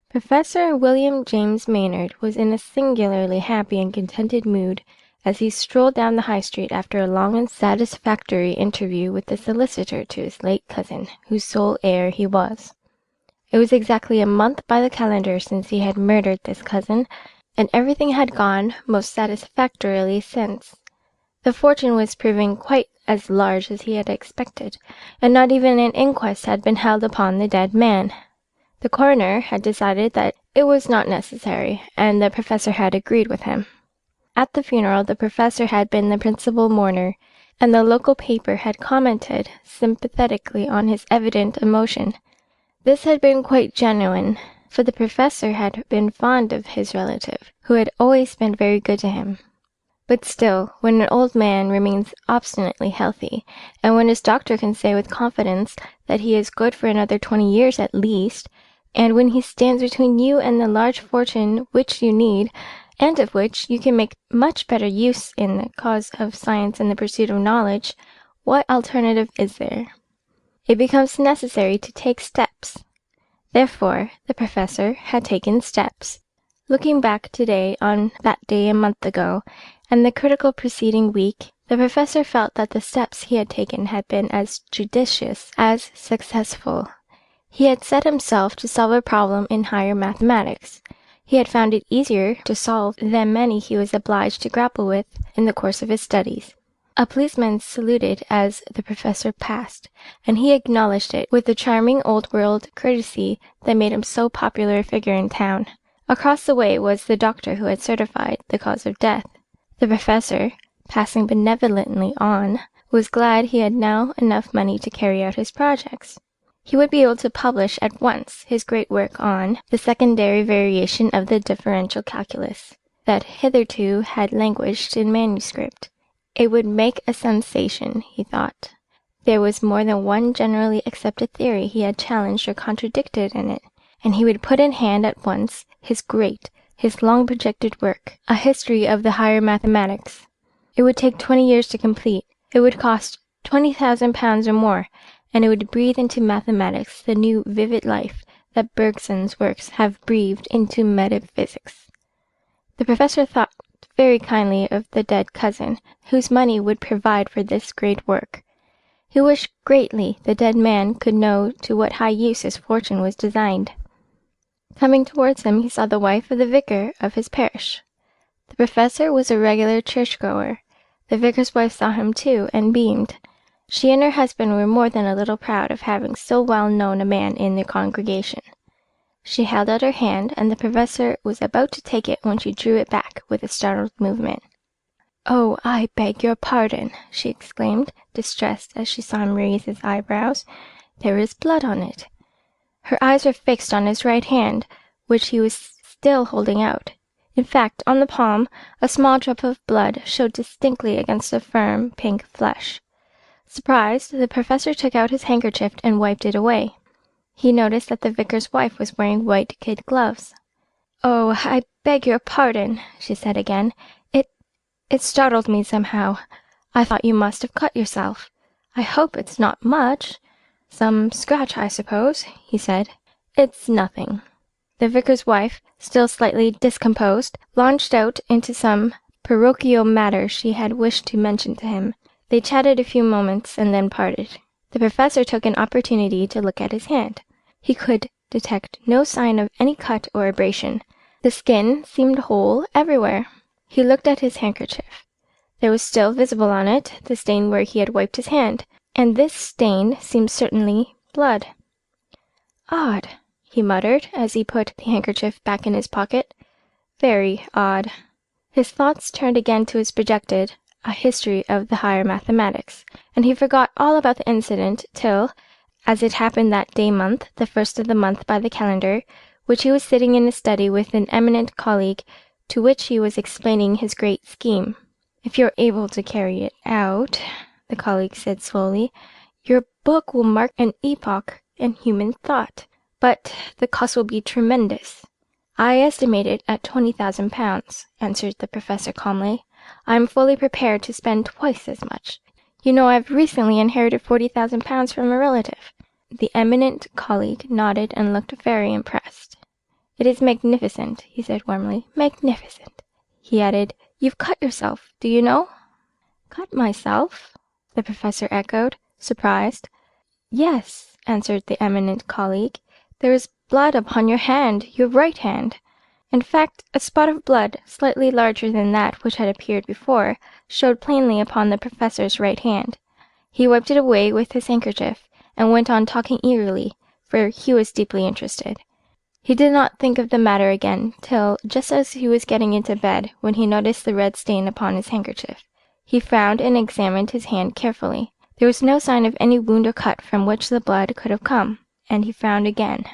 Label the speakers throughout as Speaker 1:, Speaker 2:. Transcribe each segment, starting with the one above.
Speaker 1: Professor William James Maynard was in a singularly happy and contented mood as he strolled down the High Street after a long and satisfactory interview with the solicitor to his late cousin, whose sole heir he was. It was exactly a month by the calendar since he had murdered this cousin, and everything had gone most satisfactorily since. The fortune was proving quite as large as he had expected, and not even an inquest had been held upon the dead man. The coroner had decided that it was not necessary, and the professor had agreed with him. At the funeral, the professor had been the principal mourner, and the local paper had commented sympathetically on his evident emotion. This had been quite genuine, for the professor had been fond of his relative, who had always been very good to him. But still, when an old man remains obstinately healthy, and when his doctor can say with confidence that he is good for another 20 years at least, and when he stands between you and the large fortune which you need, and of which you can make much better use in the cause of science and the pursuit of knowledge, what alternative is there? It becomes necessary to take steps. Therefore, the professor had taken steps. Looking back today on that day a month ago, and the critical preceding week, the professor felt that the steps he had taken had been as judicious as successful. He had set himself to solve a problem in higher mathematics. He had found it easier to solve than many he was obliged to grapple with in the course of his studies. A policeman saluted as the professor passed, and he acknowledged it with the charming old-world courtesy that made him so popular a figure in town. Across the way was the doctor who had certified the cause of death. The professor, passing benevolently on, was glad he had now enough money to carry out his projects. He would be able to publish at once his great work on the secondary variation of the differential calculus, that hitherto had languished in manuscript. It would make a sensation, he thought. There was more than one generally accepted theory he had challenged or contradicted in it, and he would put in hand at once his long-projected work, a history of the higher mathematics. It would take 20 years to complete. It would cost £20,000 or more, and it would breathe into mathematics the new vivid life that Bergson's works have breathed into metaphysics. The professor thought very kindly of the dead cousin, whose money would provide for this great work. He wished greatly the dead man could know to what high use his fortune was designed. Coming towards him, he saw the wife of the vicar of his parish. The professor was a regular churchgoer. The vicar's wife saw him too, and beamed. She and her husband were more than a little proud of having so well-known a man in their congregation. She held out her hand, and the professor was about to take it when she drew it back with a startled movement. "Oh, I beg your pardon," she exclaimed, distressed as she saw him raise his eyebrows. "There is blood on it." Her eyes were fixed on his right hand, which he was still holding out. In fact, on the palm, a small drop of blood showed distinctly against the firm, pink flesh. Surprised, the professor took out his handkerchief and wiped it away. He noticed that the vicar's wife was wearing white kid gloves. "Oh, I beg your pardon," she said again. It startled me somehow. I thought you must have cut yourself. I hope it's not much. Some scratch, I suppose," he said. "It's nothing." The vicar's wife, still slightly discomposed, launched out into some parochial matter she had wished to mention to him. They chatted a few moments and then parted. The professor took an opportunity to look at his hand. He could detect no sign of any cut or abrasion. The skin seemed whole everywhere. He looked at his handkerchief. There was still visible on it the stain where he had wiped his hand, and this stain seemed certainly blood. "Odd," he muttered as he put the handkerchief back in his pocket. "Very odd." His thoughts turned again to his projected A History of the Higher Mathematics, and he forgot all about the incident till, as it happened that day month, the first of the month by the calendar, which he was sitting in his study with an eminent colleague, to which he was explaining his great scheme. "If you're able to carry it out," the colleague said slowly, "your book will mark an epoch in human thought. But the cost will be tremendous." "I estimate it at £20,000, answered the professor calmly. "I am fully prepared to spend twice as much. You know I've recently inherited £40,000 from a relative." The eminent colleague nodded and looked very impressed. "It is magnificent," he said warmly. "Magnificent." He added, "You've cut yourself, do you know?" "Cut myself?" the professor echoed, surprised. "Yes," answered the eminent colleague. "There is blood upon your hand, your right hand." In fact, a spot of blood, slightly larger than that which had appeared before, showed plainly upon the professor's right hand. He wiped it away with his handkerchief, and went on talking eagerly, for he was deeply interested. He did not think of the matter again till just as he was getting into bed, when he noticed the red stain upon his handkerchief. He frowned and examined his hand carefully. There was no sign of any wound or cut from which the blood could have come, and he frowned again.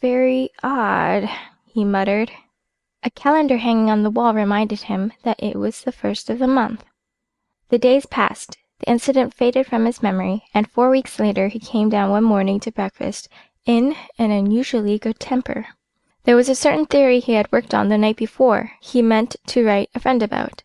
Speaker 1: "Very odd," he muttered. A calendar hanging on the wall reminded him that it was the 1st of the month. The days passed. The incident faded from his memory, and 4 weeks later he came down one morning to breakfast in an unusually good temper. There was a certain theory he had worked on the night before he meant to write a friend about.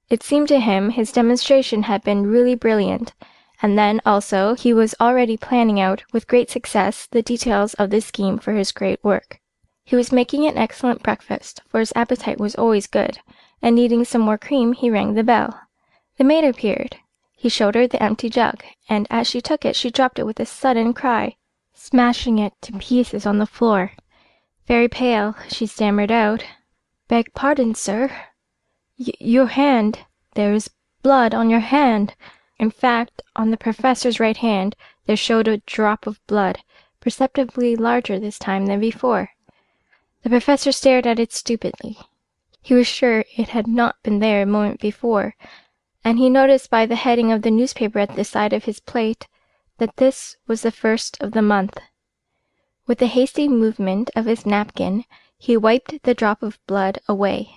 Speaker 1: It seemed to him his demonstration had been really brilliant, and then, also, he was already planning out with great success the details of the scheme for his great work. He was making an excellent breakfast, for his appetite was always good, and needing some more cream he rang the bell. The maid appeared. He showed her the empty jug, and as she took it she dropped it with a sudden cry, smashing it to pieces on the floor. Very pale, she stammered out, "Beg pardon, sir. Your hand. There is blood on your hand." In fact, on the professor's right hand there showed a drop of blood, perceptibly larger this time than before. The professor stared at it stupidly. He was sure it had not been there a moment before, and he noticed by the heading of the newspaper at the side of his plate that this was the 1st of the month. With a hasty movement of his napkin, he wiped the drop of blood away.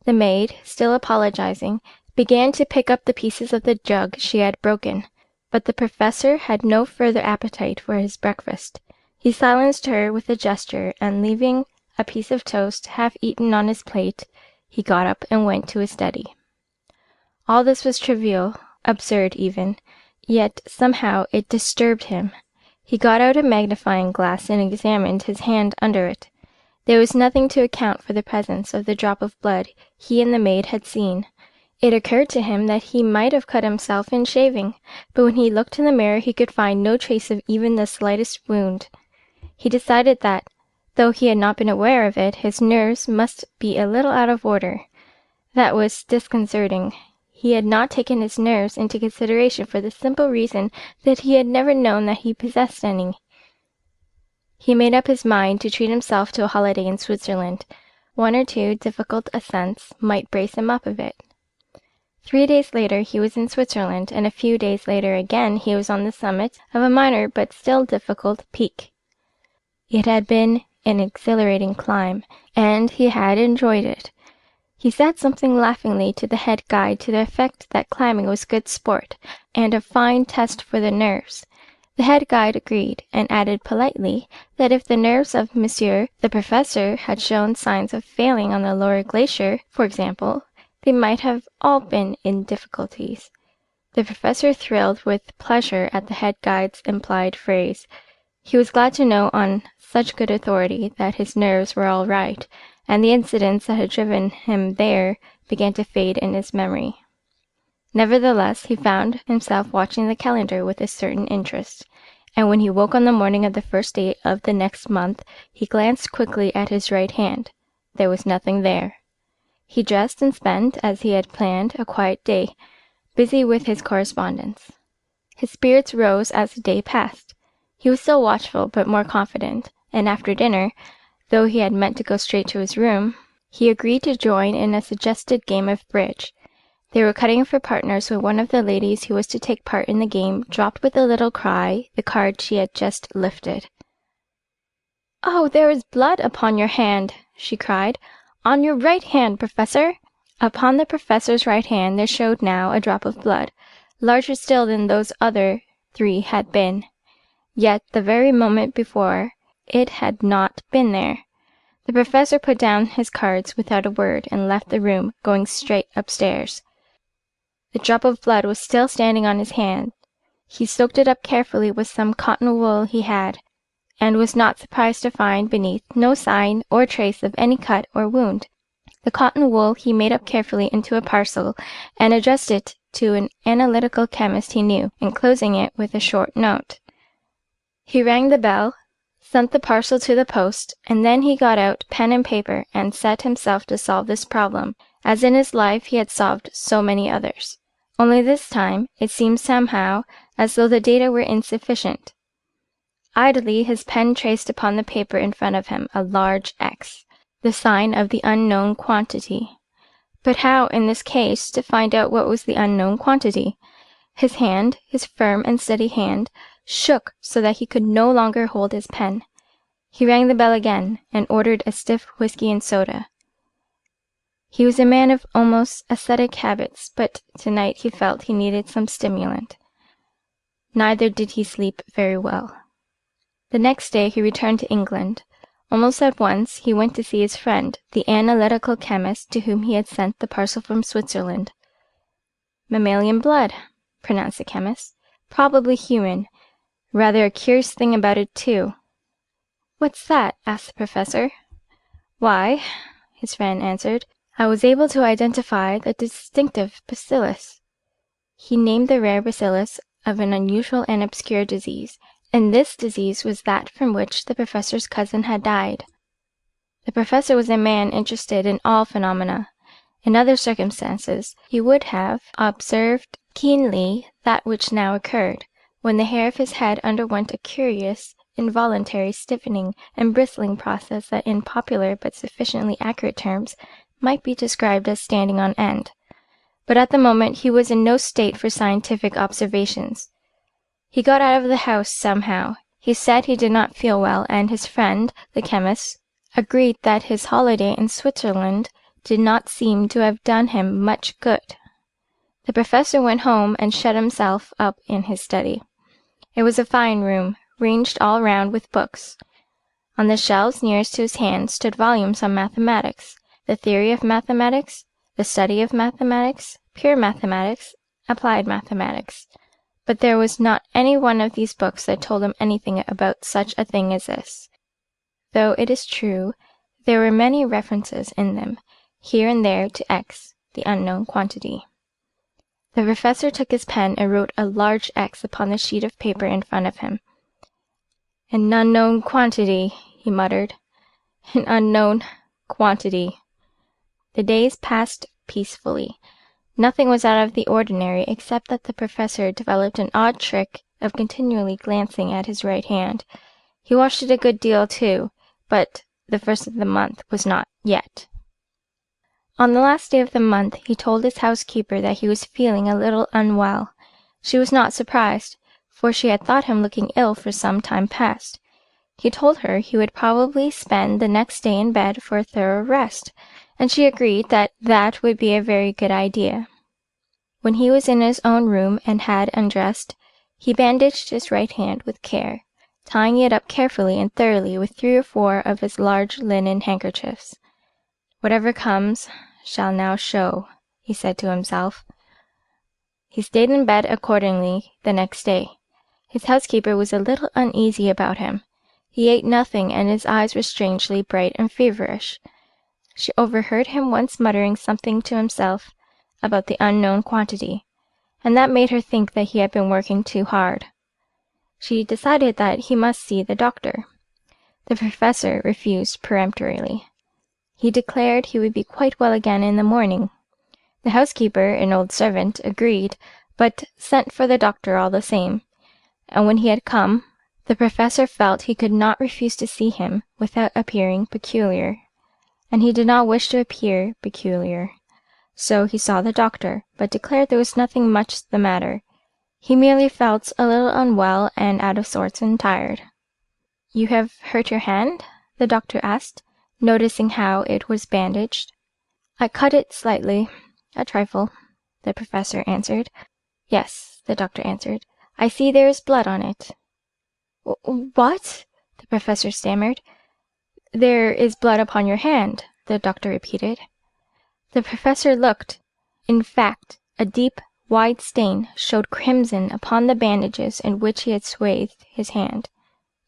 Speaker 1: The maid, still apologizing, began to pick up the pieces of the jug she had broken, but the professor had no further appetite for his breakfast. He silenced her with a gesture, and leaving a piece of toast half eaten on his plate, he got up and went to his study. All this was trivial, absurd even, yet somehow it disturbed him. He got out a magnifying glass and examined his hand under it. There was nothing to account for the presence of the drop of blood he and the maid had seen. It occurred to him that he might have cut himself in shaving, but when he looked in the mirror he could find no trace of even the slightest wound. He decided that, though he had not been aware of it, his nerves must be a little out of order. That was disconcerting. He had not taken his nerves into consideration for the simple reason that he had never known that he possessed any. He made up his mind to treat himself to a holiday in Switzerland. 1 or 2 difficult ascents might brace him up a bit. 3 days later he was in Switzerland, and a few days later again he was on the summit of a minor but still difficult peak. It had been an exhilarating climb, and he had enjoyed it. He said something laughingly to the head guide to the effect that climbing was good sport, and a fine test for the nerves. The head guide agreed, and added politely that if the nerves of Monsieur the Professor had shown signs of failing on the lower glacier, for example, they might have all been in difficulties. The Professor thrilled with pleasure at the head guide's implied phrase. He was glad to know on such good authority that his nerves were all right, and the incidents that had driven him there began to fade in his memory. Nevertheless, he found himself watching the calendar with a certain interest, and when he woke on the morning of the 1st day of the next month, he glanced quickly at his right hand. There was nothing there. He dressed and spent, as he had planned, a quiet day, busy with his correspondence. His spirits rose as the day passed. He was still watchful, but more confident, and after dinner, though he had meant to go straight to his room, he agreed to join in a suggested game of bridge. They were cutting for partners when one of the ladies who was to take part in the game dropped with a little cry the card she had just lifted. "Oh, there is blood upon your hand!" she cried. "On your right hand, Professor!" Upon the Professor's right hand there showed now a drop of blood, larger still than those other 3 had been. Yet the very moment before it had not been there. The Professor put down his cards without a word and left the room, going straight upstairs. The drop of blood was still standing on his hand. He soaked it up carefully with some cotton wool he had, and was not surprised to find beneath no sign or trace of any cut or wound. The cotton wool he made up carefully into a parcel and addressed it to an analytical chemist he knew, enclosing it with a short note. He rang the bell, sent the parcel to the post, and then he got out pen and paper and set himself to solve this problem, as in his life he had solved so many others. Only this time it seemed somehow as though the data were insufficient. Idly his pen traced upon the paper in front of him a large X, the sign of the unknown quantity. But how, in this case, to find out what was the unknown quantity? His hand, his firm and steady hand, shook so that he could no longer hold his pen. He rang the bell again and ordered a stiff whiskey and soda. He was a man of almost ascetic habits, but tonight he felt he needed some stimulant. Neither did he sleep very well. The next day he returned to England. Almost at once he went to see his friend, the analytical chemist to whom he had sent the parcel from Switzerland. "Mammalian blood," pronounced the chemist. "Probably human. Rather a curious thing about it, too." "What's that?" asked the professor. "Why," his friend answered, "I was able to identify the distinctive bacillus." He named the rare bacillus of an unusual and obscure disease, and this disease was that from which the professor's cousin had died. The professor was a man interested in all phenomena. In other circumstances he would have observed keenly that which now occurred, when the hair of his head underwent a curious, involuntary stiffening and bristling process that in popular but sufficiently accurate terms might be described as standing on end. But at the moment he was in no state for scientific observations. He got out of the house somehow. He said he did not feel well, and his friend, the chemist, agreed that his holiday in Switzerland did not seem to have done him much good. The professor went home and shut himself up in his study. It was a fine room, ranged all round with books. On the shelves nearest to his hand stood volumes on mathematics, the theory of mathematics, the study of mathematics, pure mathematics, applied mathematics. But there was not any one of these books that told him anything about such a thing as this, though it is true there were many references in them, here and there, to X, the unknown quantity. The professor took his pen and wrote a large X upon the sheet of paper in front of him. "An unknown quantity," he muttered. "An unknown quantity." The days passed peacefully. Nothing was out of the ordinary, except that the professor developed an odd trick of continually glancing at his right hand. He washed it a good deal, too, but the first of the month was not yet. On the last day of the month he told his housekeeper that he was feeling a little unwell. She was not surprised, for she had thought him looking ill for some time past. He told her he would probably spend the next day in bed for a thorough rest, and she agreed that that would be a very good idea. When he was in his own room and had undressed, he bandaged his right hand with care, tying it up carefully and thoroughly with 3 or 4 of his large linen handkerchiefs. "Whatever comes shall now show," he said to himself. He stayed in bed accordingly the next day. His housekeeper was a little uneasy about him. He ate nothing, and his eyes were strangely bright and feverish. She overheard him once muttering something to himself about the unknown quantity, and that made her think that he had been working too hard. She decided that he must see the doctor. The professor refused peremptorily. He declared he would be quite well again in the morning. The housekeeper, an old servant, agreed, but sent for the doctor all the same, and when he had come, the professor felt he could not refuse to see him without appearing peculiar, and he did not wish to appear peculiar. So he saw the doctor, but declared there was nothing much the matter. He merely felt a little unwell and out of sorts and tired. "You have hurt your hand?" the doctor asked, noticing how it was bandaged. "I cut it slightly, a trifle," the professor answered. "Yes," the doctor answered. "I see there is blood on it." "What?" the professor stammered. "There is blood upon your hand," the doctor repeated. The professor looked. In fact, a deep, wide stain showed crimson upon the bandages in which he had swathed his hand.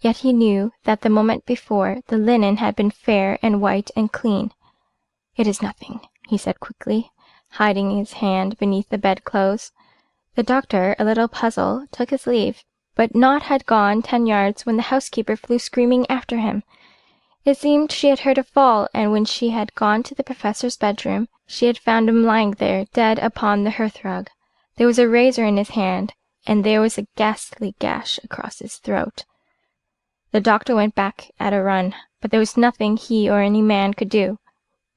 Speaker 1: Yet he knew that the moment before the linen had been fair and white and clean. "It is nothing," he said quickly, hiding his hand beneath the bedclothes. The doctor, a little puzzled, took his leave, but Maud had gone 10 yards when the housekeeper flew screaming after him. It seemed she had heard a fall, and when she had gone to the professor's bedroom, she had found him lying there, dead upon the hearthrug. There was a razor in his hand, and there was a ghastly gash across his throat. The doctor went back at a run, but there was nothing he or any man could do.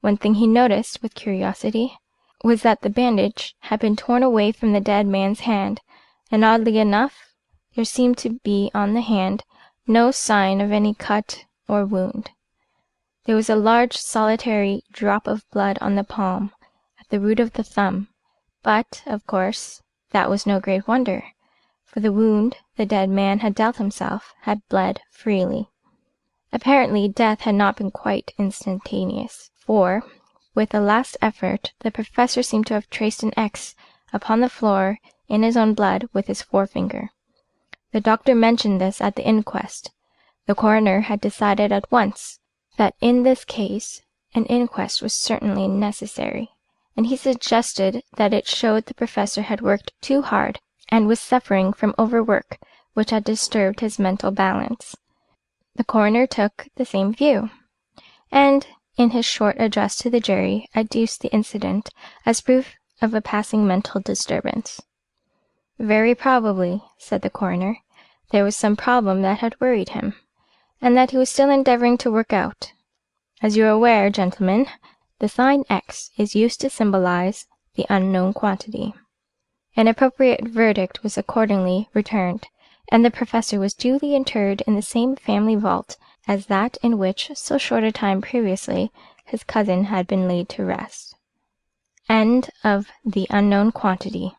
Speaker 1: One thing he noticed with curiosity was that the bandage had been torn away from the dead man's hand, and oddly enough, there seemed to be on the hand no sign of any cut or wound. There was a large solitary drop of blood on the palm, at the root of the thumb, but, of course, that was no great wonder, for the wound the dead man had dealt himself had bled freely. Apparently death had not been quite instantaneous, for, with a last effort, the professor seemed to have traced an X upon the floor in his own blood with his forefinger. The doctor mentioned this at the inquest. The coroner had decided at once that in this case an inquest was certainly necessary, and he suggested that it showed the professor had worked too hard and was suffering from overwork, which had disturbed his mental balance. The coroner took the same view, and in his short address to the jury adduced the incident as proof of a passing mental disturbance. "Very probably," said the coroner, "there was some problem that had worried him, and that he was still endeavoring to work out. As you are aware, gentlemen, the sign X is used to symbolize the unknown quantity." An appropriate verdict was accordingly returned, and the professor was duly interred in the same family vault as that in which, so short a time previously, his cousin had been laid to rest. End of The Unknown Quantity.